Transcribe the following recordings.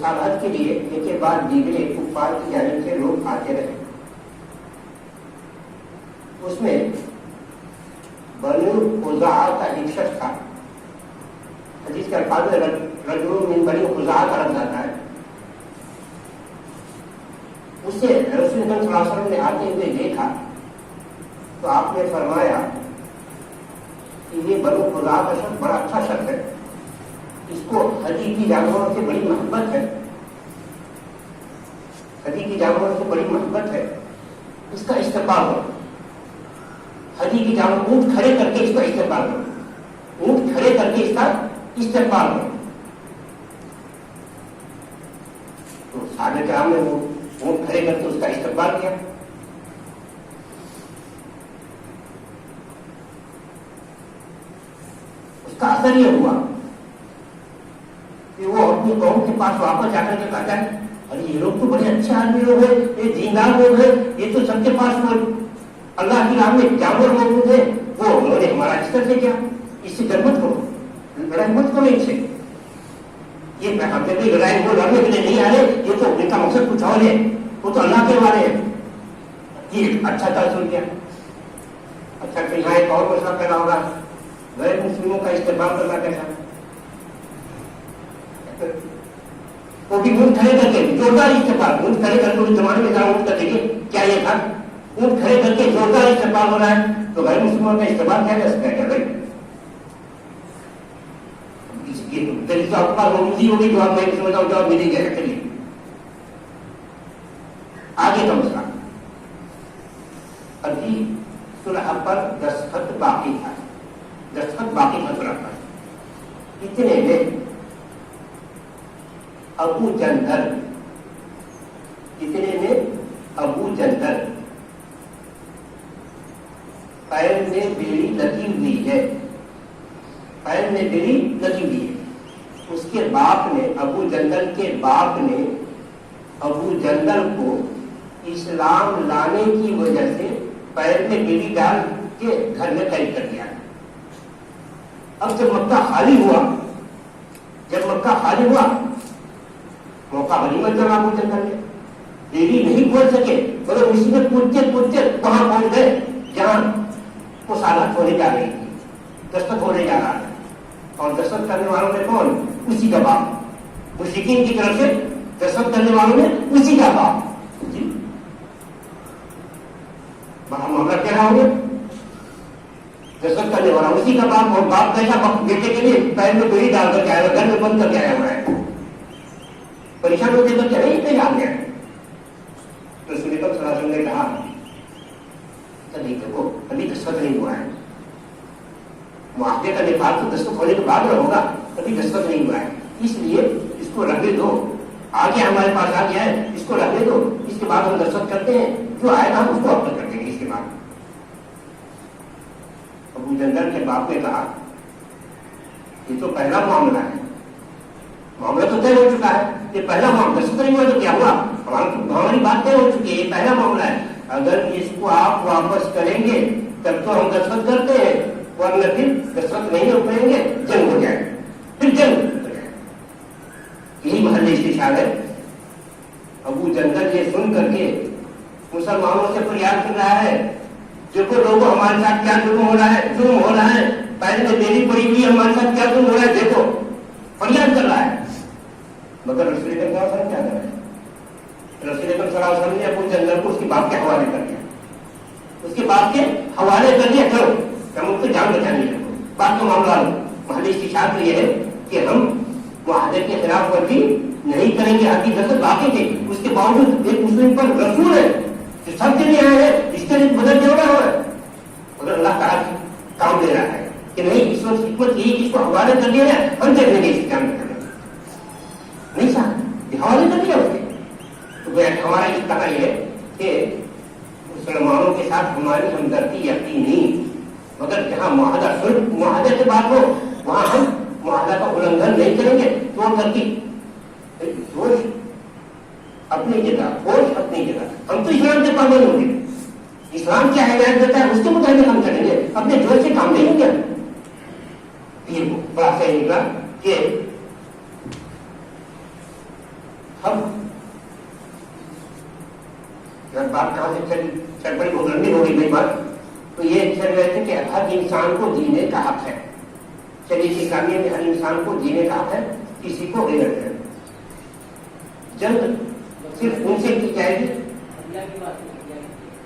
سال حج کے لیے ایک کے بعد دیگرے کفار کی جانب سے لوگ آتے رہے. اس میں بنو خزاعہ کا ایک شخص تھا. حدیث کے الفاظ میں رجل من بنی خزاعہ کا لفظ آتا ہے. اسے رسول اللہ صلی اللہ علیہ وسلم نے آتے ہوئے دیکھا تو آپ نے فرمایا کہ یہ بنو خزاعہ کا شخص بڑا اچھا شخص ہے, اس کو حجی کی جانوروں سے بڑی محبت ہے, حجی کی جانوروں سے بڑی محبت ہے, اس کا استقبال ہو. حجی کی جانور اونٹ کھڑے کر کے اس کا استقبال ہو, اونٹ کھڑے کر کے اس کا استقبال ہو. تو صحابہ کرام نے وہ اونٹ کھڑے کر کے اس کا استقبال کیا. اس کا اثر یہ ہوا کہ وہ اپنی قوم کے پاس واپس جا کر کے کہتا ہے ارے یہ لوگ تو بڑے اچھے آدمی لوگ ہیں, یہ دیندار لوگ ہیں, یہ تو سب کے پاس اللہ کی راہ میں جانور موجود ہے, وہ انہوں نے ہمارا اس طرح سے کیا, اس سے ڈر مت کرو, لڑائی مت کرو ان سے, یہ ہم نے بھی لڑائی وہ لڑنے کے لیے نہیں آ رہے, یہ تو ان کا مقصد کچھ اور ہے, وہ تو اللہ کے والے ہیں. یہ اچھا تاثر کیا. اچھا کہ یہاں ایک اور مسئلہ پیدا ہوگا, غیر مسلموں کا استعمال کرنا کیسا. وہ بھی اونٹ کھڑے کر کے زوردار استعمال, اونٹ کھڑے کر کے اس زمانے میں ذرا اونٹ کر دیکھیے کیا یہ تھا, اونٹ کھڑے کر کے زوردار استعمال ہو رہا ہے, تو غیر مسلموں کا استعمال کیا کر سکتا ہے کیا بھائی. آپ کے پاس موجودی ہوگی جو آپ میں سمجھتا ہوں جواب ملے گا. چلیے آگے کا مسئلہ, ابھی صلح پر دستخط باقی تھا, دستخط باقی تھا صلح پر. اتنے میں ابو جندل پیر میں بیڑی لگی ہوئی ہے, پیر میں بیڑی لگی ہوئی ہے. اس کے باپ نے, ابو جندل کے باپ نے ابو جندل کو اسلام لانے کی وجہ سے پیر میں بیڑی ڈال کے گھر میں قید کر دیا. اب جب مکہ خالی ہوا موقع غنیمت جب ابو جندل نے بیڑی نہیں کھول سکے, مگر اسی میں کودتے وہاں پہنچ گئے جہاں وہ سالت ہونے جا رہی تھی, دستخط ہونے جا رہا تھا. اور دستخط کرنے والوں نے کون, اسی کا باپ. مشرکین کی طرف سے دستخط کرنے والوں نے اسی کا باپ. وہاں معاملہ کیا رہا ہوگا, دستخط کرنے والا اسی کا باپ, اور باپ کیسا بیٹے کے لیے پیر میں بیڑی ڈال کر کے آیا, گھر میں بند کر کے آیا ہوا ہے, پریشان ہوتے تو کیا نہیں کہیں آ گیا. رسول اللہ صلی اللہ علیہ وسلم نے کہا نہیں دیکھو ابھی دستخط نہیں ہوا ہے, معاہدے کا نفاذ تو دستخط ہونے کے بعد میں ہوگا, ابھی دستخط نہیں ہوا ہے, اس لیے اس کو رہنے دو. آگے ہمارے پاس آ گیا ہے, اس کو رہنے دو, اس کے بعد ہم دستخط کرتے ہیں, جو آئے گا ہم اس کو اپنے کر دیں گے. اس کے بعد ابو جندل کے باپ نے کہا یہ تو پہلا معاملہ ہے, معاملہ تو طے ہو چکا ہے, یہ پہلا معاملہ دستخط نہیں ہوا تو کیا ہوا, ہماری بات طے ہو چکی ہے, یہ پہلا معاملہ ہے. اگر اس کو آپ واپس کریں گے تب تو ہم دستخط کرتے ہیں, ورنہ پھر دستخط نہیں ہو پائیں گے, جنگ ہو جائے, پھر جنگ ہو جائے. یہی محل استشار ہے. ابو جندل یہ سن کر کے مسلمانوں سے فریاد کر رہا ہے دیکھو لوگوں ہمارے ساتھ کیا ظلم ہو رہا ہے, پہلے میں دیری پڑی ہوئی ہمارے ساتھ کیا ظلم ہو رہا ہے, دیکھو فریاد کر رہا ہے. مگر رسول اللہ صلی اللہ علیہ وسلم کیا کر رہے ہیں, رسول اللہ صلی اللہ علیہ وسلم نے ابو جندل کو اس کے باپ کے حوالے کر دیا, اس کے باپ کے حوالے کر دیا. چلو ہم اس کو جان بچانی ہے, باپ کا معاملہ محل استشار تو یہ ہے کہ ہم معاہدے کے خلاف ورزی نہیں کریں گے. حقیقت باقی تھے, اس کے باوجود ایک مسلم پر رسول ہے جو سب کے لیے آئے ہیں, اس کے لیے بدل کے ہو رہا ہے, مگر اللہ تعالیٰ کام دے رہا ہے کہ نہیں, اس وقت حکمت یہی اس کو حوالے کر دیا ہے, ہم دیکھ لیں گے اس کام میں نہیں صاحب حوالے کر دیا اس کے. تو ہمارا اس طرح یہ ہے کہ مسلمانوں کے ساتھ ہماری ہمدردی یقینی, مگر جہاں معاہدے سے بات ہو وہاں ہم معاہدہ کا النگھن نہیں کریں گے. توڑ کر کی جوش اپنی جگہ, ہوش اپنی جگہ, ہم تو اسلام کے پابند ہوں گے, اسلام کیا ہدایت دیتا ہے اس کے مطابق ہم کریں گے, اپنے جوش سے کام نہیں ہوں گے. یہ بڑا صحیح نکلا کہ اب بات کہاں سے چلی، چل بڑی گزرنی ہو گئی بات، تو یہ چل رہے تھے کہ ہر انسان کو جینے کا حق ہے. چلیے اسلامیہ میں ہر انسان کو جینے کا حق ہے، کسی کو غیرت ہے. جنگ صرف ان سے کی جائے گی.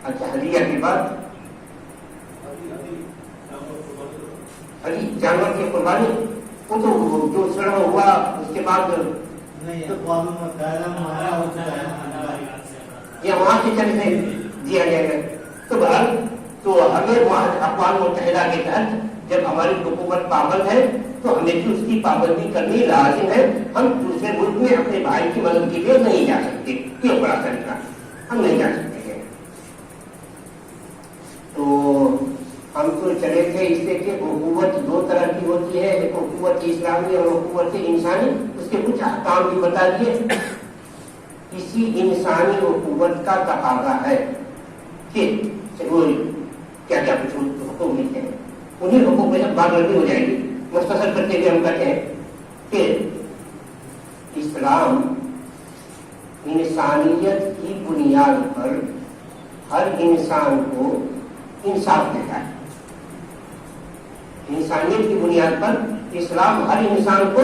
اچھا ہدیہ کی بات، ابھی جانور کی قربانی وہ تو جو سڑا ہوا اس کے بعد یا وہاں سے چلے سے دیا جائے گا. تو بہرحال تو ہمیں اقوام متحدہ کے تحت جب ہماری حکومت پابند ہے تو ہمیں بھی اس کی پابندی کرنی لازم ہے. ہم دوسرے ملک میں اپنے بھائی کی مدد کے لیے نہیں جا سکتے، یہ بڑا طریقہ ہم نہیں جا سکتے ہیں. تو ہم تو چلے تھے اس سے کہ حکومت دو طرح کی ہوتی ہے، ایک حکومت اسلامی اور حکومت انسانی. اس کے کچھ احکام بھی بتا دیے. کسی انسانی حکومت کا تقاضا ہے کہ وہ کیا کیا کچھ حکم لکھتے ہیں، انہیں حکم میں جب بات لڑنی ہو جائے گی مختصر کرتے ہوئے ہم کہتے ہیں کہ اسلام انسانیت کی بنیاد پر ہر انسان کو انصاف دیتا ہے. انسانیت کی بنیاد پر اسلام ہر انسان کو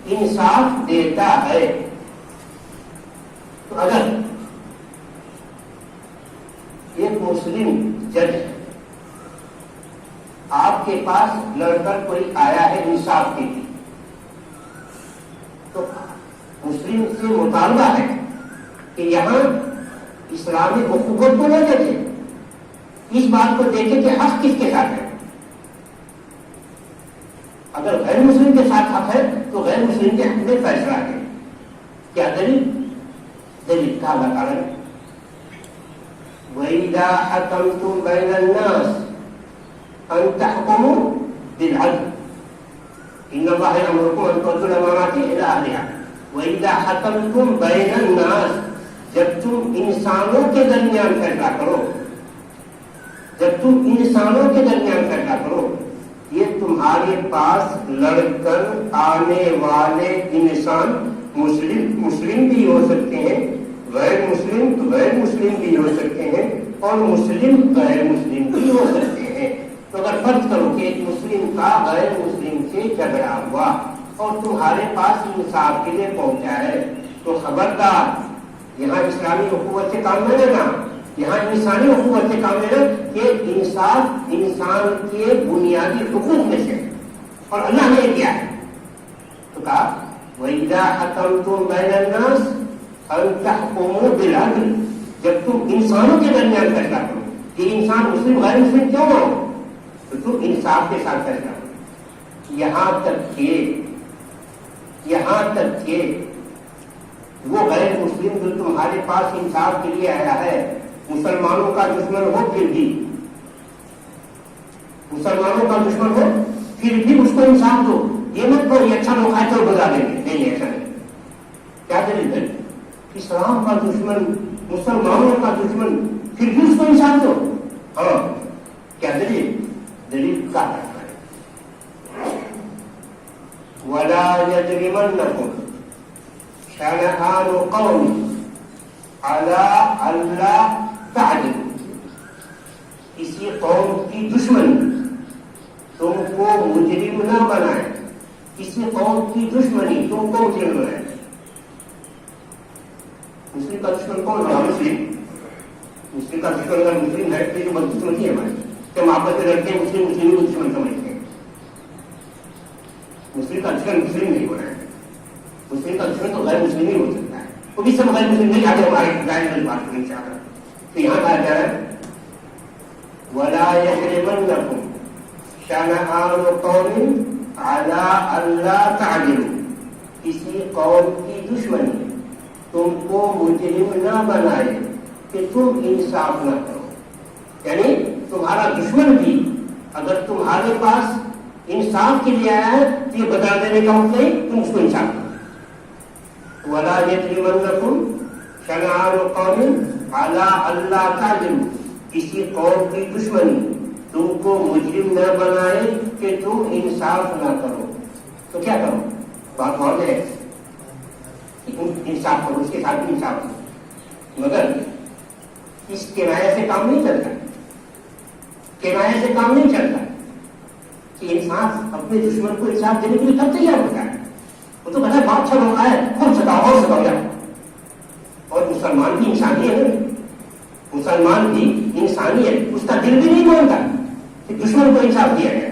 انصاف دیتا ہے. تو اگر ایک مسلم جج آپ کے پاس لڑ کر کوئی آیا ہے انصاف کے لیے، تو مسلم سے مطالبہ ہے کہ یہاں اسلامی حکومت کو نہ دیکھیں، اس بات کو دیکھیں کہ حق کس کے ساتھ ہے. اگر غیر مسلم کے ساتھ حق ہے تو غیر مسلم کے حق میں فیصلہ ہے. کیا دلیل کا اللہ تعالیٰ نے وَإِذَا حَكَمْتُمْ بَيْنَ النَّاسِ أَن تَحْكُمُوا بِالْعَدْلِ إِنَّ اللَّهَ يَأْمُرُكُمْ أَن تُؤَدُّوا الْأَمَانَاتِ إِلَىٰ أَهْلِهَا وَإِذَا حَكَمْتُمْ بَيْنَ النَّاسِ جب تم انسانوں کے درمیان فیصلہ کرو، جب تم انسانوں کے درمیان فیصلہ کرو، یہ تمہارے پاس لڑ کر آنے والے انسان مسلم بھی ہو سکتے ہیں، غیر مسلم بھی ہو سکتے ہیں، اور مسلم غیر مسلم بھی ہو سکتے ہیں. تو اگر فرض کرو کہ ایک مسلم کا غیر مسلم سے جھگڑا ہوا اور تمہارے پاس انصاف کے لیے پہنچا ہے، تو خبردار یہاں اسلامی حکومت سے کام نہ لینا، یہاں انسانی حکومت سے کام لینا کہ انصاف انسان کے بنیادی حقوق میں سے، اور اللہ نے کیا ہے. تو کہا وَإِذَا حَكَمْتُمْ بَيْنَ النَّاسِ أَن تَحْكُمُوا بِالْعَدْلِ جب تم انسانوں کے درمیان فیصلہ کرو، کہ انسان مسلم غیر مسلم کیوں ہو، تو تم انصاف کے ساتھ فیصلہ کرو. یہاں تک کہ وہ غیر مسلم جو تمہارے پاس انصاف کے لیے آیا ہے مسلمانوں کا دشمن ہو، پھر بھی مسلمانوں کا دشمن ہو پھر بھی اس کو انصاف دو. یہ مت کو یہ اچھا لوگ آئے تو بتا دیں گے، نہیں ایسا نہیں. کیا دلیل ہے؟ اسلام کا دشمن مسلمانوں کا دشمن پھر بھی اس کو انصاف دو. ہاں کیا دلیل کا ہے وَلَا يَجْرِمَنَّكُمْ شَنَآنُ قَوْمٍ عَلَىٰ أَلَّا تَعْدِلُوا کسی قوم کی دشمنی تم کو مجرم نہ بنائے، کسی قوم کی دشمنی تم کو مجرم بنائے. مسلم کا دشمن کون ہے؟ مسلم کا دشمن اگر مسلم ہے تو یہ دشمن نہیں ہے ہمارے، ہم آپس میں لڑتے ہیں، مسلم کو دشمن سمجھتے ہیں. مسلم کا دشمن مسلم نہیں ہو رہا ہے، مسلم کا دشمن تو غیر مسلم ہی ہو سکتا ہے. وہ بھی سب غیر مسلم نہیں آگے ہمارے ظاہر بات کریں چاہ رہا. تو یہاں کہا جا رہا ہے وَلَا يَجْرِمَنَّكُمْ شَنَآنُ قَوْمٍ عَلَىٰ أَلَّا تَعْدِلُوا کسی قوم کی دشمنی تم کو مجرم نہ بنائے کہ تم انصاف نہ کرو. یعنی تمہارا دشمن بھی اگر تمہارے پاس انصاف کے لیے آیا ہے تو یہ بتا دینے کا وقت نہیں، تم اس کو انصاف کرو. وَلَا يَجْرِمَنَّكُمْ شَنَآنُ قَوْمٍ عَلَىٰ أَلَّا تَعْدِلُوا کسی قوم کی دشمنی تم کو مجرم نہ بنائے کہ تم انصاف نہ کرو. تو کیا کرو؟ بات واضح ہے انصاف کرو، اس کے ساتھ بھی انصاف کرو، مگر اس کنایہ سے کام نہیں چلتا، کنایہ سے کام نہیں چلتا کہ انسان اپنے دشمن کو انصاف دینے کے لیے کب تیار ہوتا ہے؟ وہ تو کہتا ہے بات چھڑ ہوتا ہے، خود ستاؤ اور ستاؤ جاؤ۔ اور مسلمان بھی انسانی ہے، مسلمان بھی انسانی ہے، اس کا دل بھی نہیں مانتا کہ دشمن کو انصاف دیا جائے۔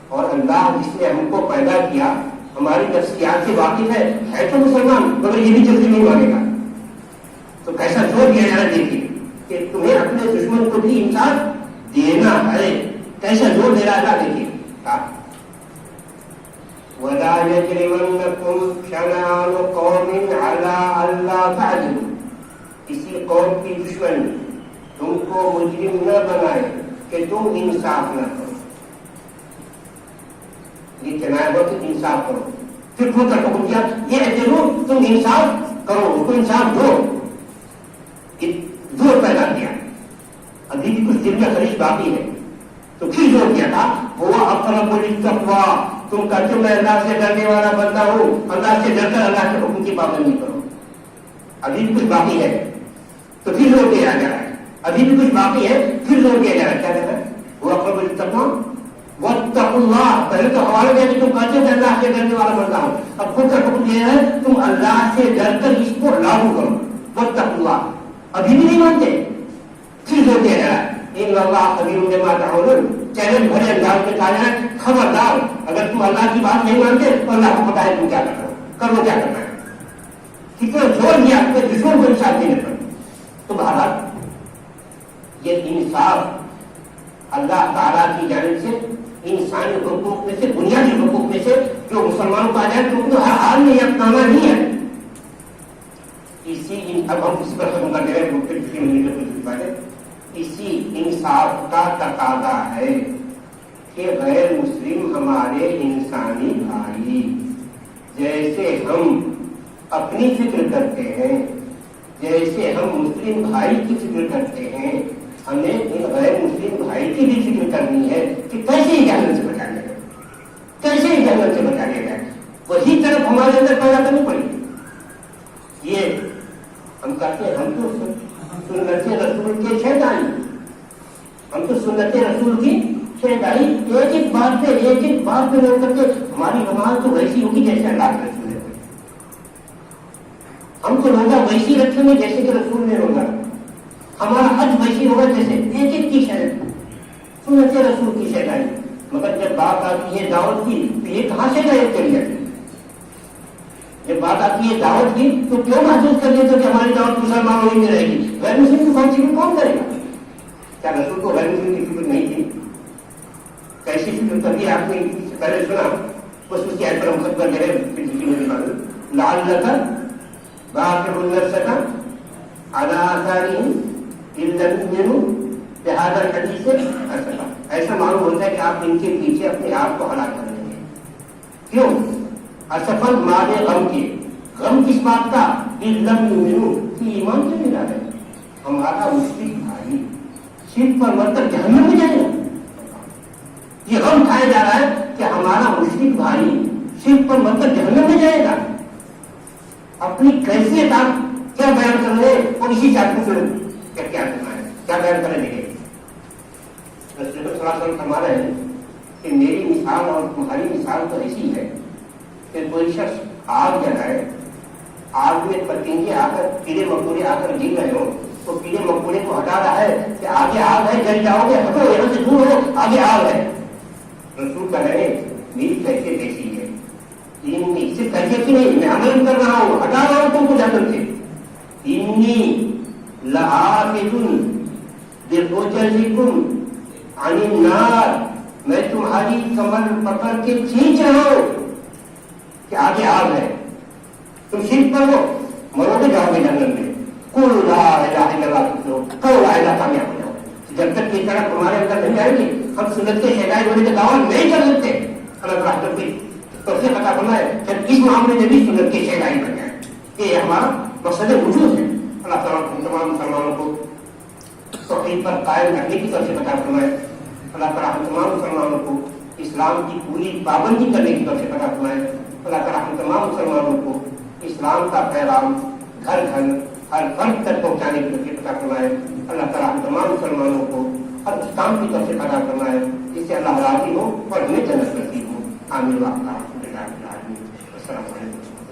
اور اللہ جس نے ہم کو پیدا کیا ہماری نفسیات سے واقف ہے تو مسلمان، مگر یہ بھی جلدی نہیں مانے گا۔ تو کیسا زور دیا جا رہا دیکھیے کہ تمہیں اپنے دشمن کو بھی انصاف دینا ہے، کیسا زور دے رہا ہے دیکھیے۔ وَلَا يَجْرِمَنَّكُمْ شَنَآنُ قَوْمٍ عَلَىٰ أَلَّا تَعْدِلُوا، کسی قوم کی دشمن تم کو مجرم نہ بنائے کہ تم انصاف نہ کرو۔ یہ کنایہ ہو کہ انصاف کرو، پھر کھل کر حکم کیا یہ اعتراض تم انصاف کرو، اس کو انصاف دو، زور پیدا کیا۔ ابھی بھی کچھ دن میں خریش باقی ہے تو پھر زور کیا تھا وہ اقرب للتقویٰ، تم کہتے ہو میں اللہ سے ڈرنے والا بندہ ہوں، اللہ سے ڈر کر اللہ کے حکم کی پابندی کرو۔ ابھی بھی کچھ باقی ہے تو پھر زور دیا جا رہا ہے، ابھی بھی کچھ باقی ہے پھر زور دیا جا رہا ہے۔ کیا کہتا ہے وہ اقرب للتقویٰ واتقوا اللہ، پہلے تو حوالہ دیا کہ تم کہتے ہو کہ اللہ سے ڈرنے والا بندہ ہوں، اب خود کا حکم یہ ہے تم اللہ سے ڈر کر اس کو لاگو کرو، واتقوا اللہ۔ ابھی بھی نہیں مانتے، پھر زور دیا جا رہا ہے ان اللہ خبیر بما تعملون، چیلنج بھرے انداز میں کہا جائے خبردار اگر تم اللہ کی بات نہیں مانتے تو اللہ کو پتا ہے تم کیا کرنا ہے، کر لو کیا کرنا ہے۔ کتنا زور دیا اپنے دشمن کو انصاف دینے پر۔ تو بہرحال یہ انصاف اللہ تعالیٰ کی جانب سے انسانی حقوق میں سے، بنیادی حقوق میں سے جو مسلمانوں کو آ جائے تو ہر حال میں یہ اپنانا نہیں ہے۔ اب ہم اس پر ختم کر دے رہے ہیں، اسی انصاف کا تقاضا ہے کہ غیر مسلم ہمارے انسانی بھائی جیسے ہم اپنی فکر کرتے ہیں، جیسے ہم مسلم بھائی کی فکر کرتے ہیں، ہمیں ان غیر مسلم بھائی کی بھی فکر کرنی ہے کہ کیسے ہی جہنم سے بچا لیا جائے، کیسے ہی جہنم سے بچا لیا جائے، وہی طرف ہمارے اندر پیدا کرنی پڑے گی۔ یہ ہم کہتے ہیں ہم تو سنت رسول کے شہدائی، ہم تو سنت رسول کی شہدائی، ایک ایک بات پہ لوگ کرتے ہماری نماز تو ویسی ہوگی جیسے اللہ کے رسول نے، ہم تو روزہ ویسی رکھیں گے جیسے کہ رسول نے روزہ، ہمارا حج ویسی ہوگا جیسے، ایک ایک کی شہد سنت رسول کی شہدائی۔ مگر جب بات آتی ہے دعوت کی تو یہ کہاں سے غائب کری جاتی ہے؟ جب بات آتی ہے دعوت کی تو کیوں محسوس کر لیتے کہ ہماری دعوت مسلمانوں ہی میں رہے گی، غیر مسلم کی کون سی فکر کون کرے گا؟ کیا رسول کو غیر مسلم کی فکر نہیں تھی؟ کیسی فکر کبھی آپ نے پہلے سنا؟ بس اس کی آیت پر ہم خط کر دے رہے لعلک باقع نفسک علی آثارہم ان لم یؤمنوا بہذا الحدیث اسفا، ایسا معلوم ہوتا ہے کہ آپ ان کے پیچھے اپنے آپ کو ہلاک کر لیں گے۔ کیوں؟ اسفل مانے غم کے، غم کس بات کا؟ ان لم یؤمنوا، کہ ایمان کیوں نہیں لاتے؟ ہمارا مشرک بھائی شرک پر مر کر جہنم میں جائے گا، یہ غم کھایا جا رہا ہے کہ ہمارا مشرک بھائی شرک پر مر کر جہنم میں جائے گا۔ اپنی کیفیت آپ کیا بیان کر رہے ہیں اور اسی چاٹ کو کیا کرنا ہے، کیا بیان کریں گے؟ رسول صلی اللہ علیہ وسلم فرما رہے ہیں کہ میری مثال اور تمہاری مثال تو ایسی ہے کہ کوئی شخص آگ جلائے، آگ میں پتنگے آ کر، کیڑے مکوڑے آ کر گر رہے ہو تو کیڑے مکوڑے کو ہٹا رہا ہے کہ آگے آگ ہے، جل جاؤ گے، ہٹو یہاں سے دور ہو، آگے آگ ہے۔ رسول کہہ رہے ہیں میری کیفیت ایسی ہے، اس سے کیفیت ہی نہیں، میں عمل کر رہا ہوں، ہٹا رہا ہوں تم کو جہنم سے۔ انی لآخذ بعجلکم عن النار، میں تمہاری کمر پکڑ کے کھینچ رہا ہوں کہ آگے آگ ہے، تم شرک کرو مرو گے، جاؤ گے جہنم میں۔ قل لا الہ الا اللہ، کہو لا الہ، کامیاب ہو جاؤ۔ جب تک یہ طرح تمہارے اندر نہیں آئے گی ہم سنت کے شہدائی ہونے کے دعویٰ نہیں کر سکتے۔ اللہ تعالیٰ کی توفیق عطا فرمائے کہ اس معاملے میں بھی سنت کی شہدائی بن جائے، یہ ہمارا مقصد وجود ہے۔ اللہ تعالیٰ ہم تمام مسلمانوں کو توحید پر قائم رکھنے کی توفیق عطا فرمائے۔ اللہ تعالیٰ ہم تمام مسلمانوں کو اسلام کی پوری پابندی کرنے کی توفیق عطا فرمائے۔ اللہ تعالیٰ ہم تمام مسلمانوں کو اسلام اسلام کا پیغام گھر گھر ہر فرد تک پہنچانے کی توفیق عطا فرمائے. اللہ تعالیٰ ہم تمام مسلمانوں کو ہر اس کام کی توفیق عطا فرمائے جس سے اللہ راضی ہو اور ہمیں جنت نصیب ہو. آمین. السلام علیکم.